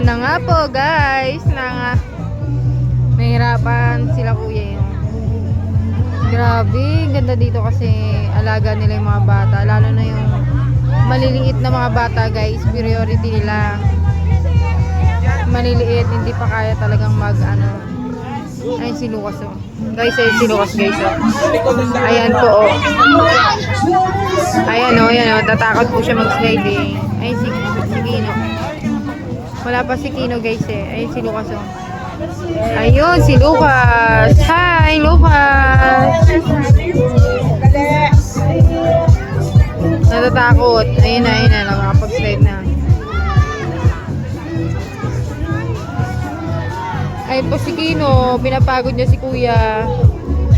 Ayan na nga po guys, nahirapan sila kuya yung. Grabe, ganda dito kasi alaga nila yung mga bata, lalo na yung maliliit na mga bata guys, priority nila. Maliliit, hindi pa kaya talagang ayun si Lucas oh. Guys, ayun si Lucas guys oh. Ayan po oh. Ayan oh, tatakot po siya mag-sliding. Ayun si Kino. Wala pa si Kino guys eh. Ayun si Lucas oh. Ayun si Lucas. Hi Lucas. Natatakot. Ayun na, nakapag-slide na. Ayun po si Kino, pinapagod niya si kuya.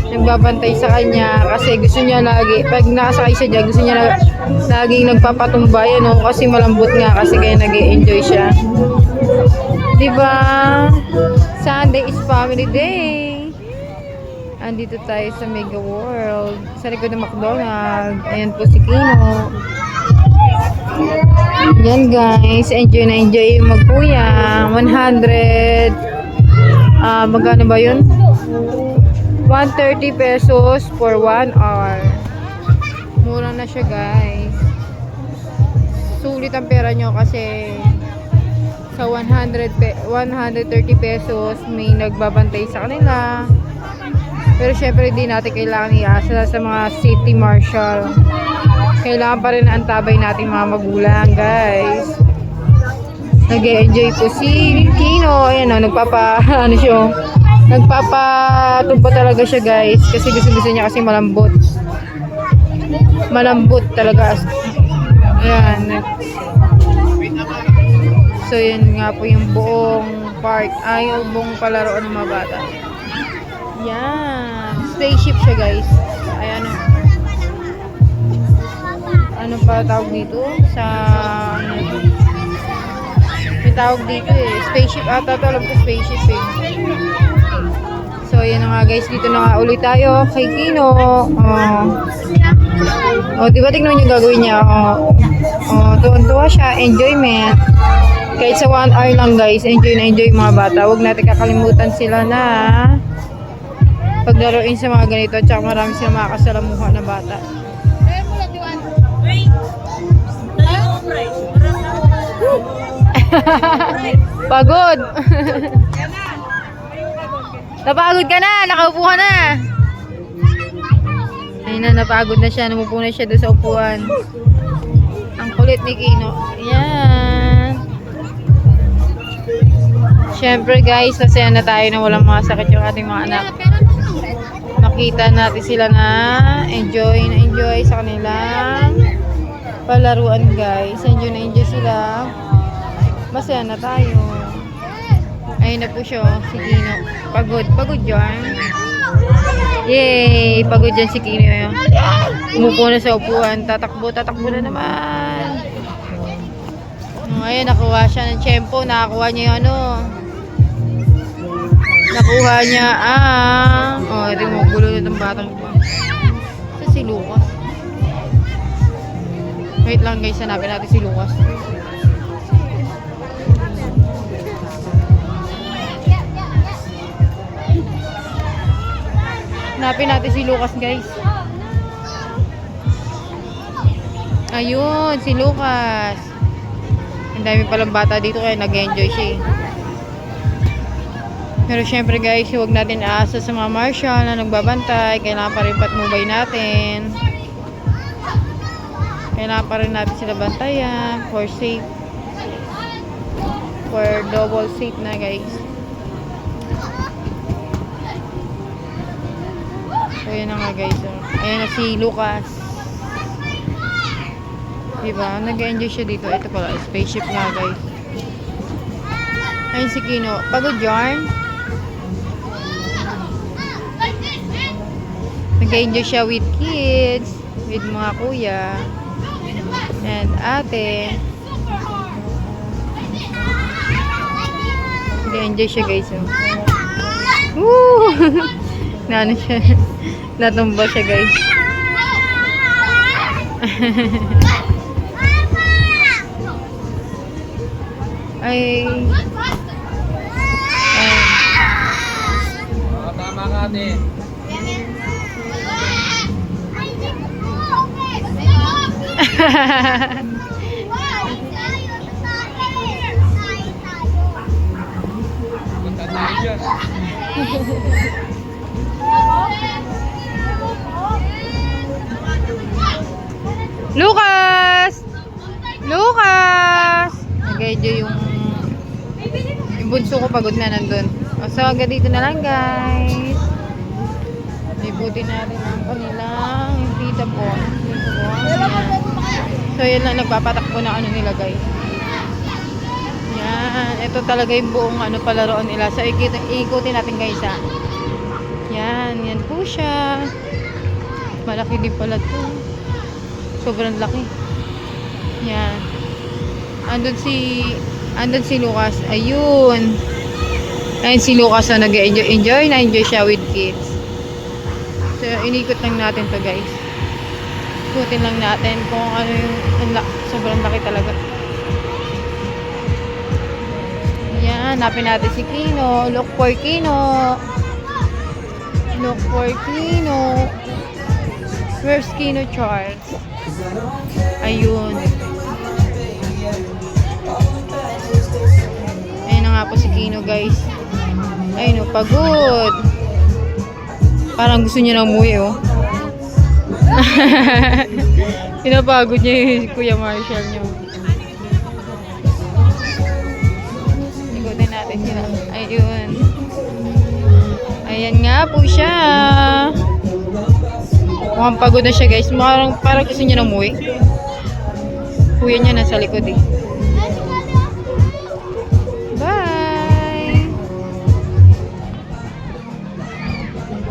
Nagbabantay sa kanya kasi gusto niya lagi, pag nakasakay siya dyan, gusto niya laging nagpapatumba yan, no? Kasi malambot nga kasi kaya nag-e-enjoy siya. Diba? Sunday is family day. Andito tayo sa Mega World, sa likod ng McDonald's. Ayan po si Kino. Yan guys, enjoy na enjoy yung magkuya. 100 magkano ba yun? 130 pesos for 1 hour. Mura na siya guys. Sulit ang pera nyo kasi sa 130 pesos may nagbabantay sa kanila. Pero syempre di natin kailangan iasa sa mga city marshal. Kailangan pa rin antabay nating mga magulang guys. Nag-e-enjoy po si Kino. Ayan o, nagpapatumpa talaga siya guys. Kasi gusto niya kasi malambot. Malambot talaga. Ayan. So yun nga po yung buong park. Ay, yung buong palaroan ng mga bata. Yan. Spaceship siya guys. Ayan o. Ano pa tawag dito? Sa may tawag dito eh. Spaceship ata to. Alam ko spaceship eh. So yan na nga guys. Dito na nga ulit tayo kay Kino. Diba tignan yung gagawin niya. Tuwan-tuwa siya. Enjoyment. Kahit sa 1 hour lang guys. Enjoy na enjoy yung mga bata. Huwag natin kakalimutan sila na paglaruin sa mga ganito. At saka marami sila makakasalamuha na bata. Pagod. Napagod ka na, nakaupo ka na. Ayun na, napagod na siya, numupo na siya doon sa upuan. Ang kulit ni Kino. Ayan. Siyempre guys, nasaya na tayo na walang mga sakit yung ating mga anak. Nakita natin sila na enjoy sa kanilang palaruan guys. Enjoy na enjoy sila. Masaya na tayo. Ayun na po siya, si Kino. Pagod dyan. Yay! Pagod dyan si Kino. Umupo na sa upuan. Tatakbo na naman. Ayun, nakuha siya ng tiyempo. Nakakuha niya yung nakuha niya ito mo, gulo na itong batang ito. Ito si Lucas. Wait lang guys, hanapin natin si Lucas. Hanapin natin si Lucas guys. Ayun, si Lucas. Ang dami palang bata dito kaya nag-enjoy siya. Pero syempre guys, huwag natin aasa sa mga marshal na nagbabantay. Kailangan pa rin patnubay natin. Kailangan pa rin natin sila bantayan for safe. For double safe na guys. So yun na nga guys. Ayan na si Lucas. Diba? Nag-enjoy siya dito. Ito pala, spaceship nga guys. Ayun si Kino. Pagod yarn. Nag-enjoy siya with kids. With mga kuya. And ate. Nag-enjoy siya guys. Woo! Naano siya. Natumba siya guys. Ay, ate. Punta tayo dyan. Lucas! Lucas! Nag-enjoy yung bunso ko, pagod na nandun. So hanggang dito na lang guys. Libutin natin ang kanilang yung tita po. So yun lang, nagpapatakbo na ano nila guys. Yan, ito talaga yung buong ano palaroon nila. So ikutin natin guys ha. Yan, yan po siya. Malaki din pala to. Sobrang laki. Yan. Andun si Lucas. Ayun. Ayun si Lucas na nag-enjoy siya with kids. So, inikot lang natin to guys. Ikutin lang natin kung ano yung sobrang laki talaga. Yan. Hanapin natin si Kino. Look for Kino. Look for Kino. Where's Kino Charles? Ayun. Ayun na nga po si Kino guys. Ayun o, pagod. Parang gusto niya na umuwi oh. Pinapagod niya yung Kuya Marshall niyo. Ikutin natin sila. Ayun. Ayan nga po siya. Mukhang pagod na siya guys. Parang gusto niya na umuwi. Kuya niya nasa likod eh.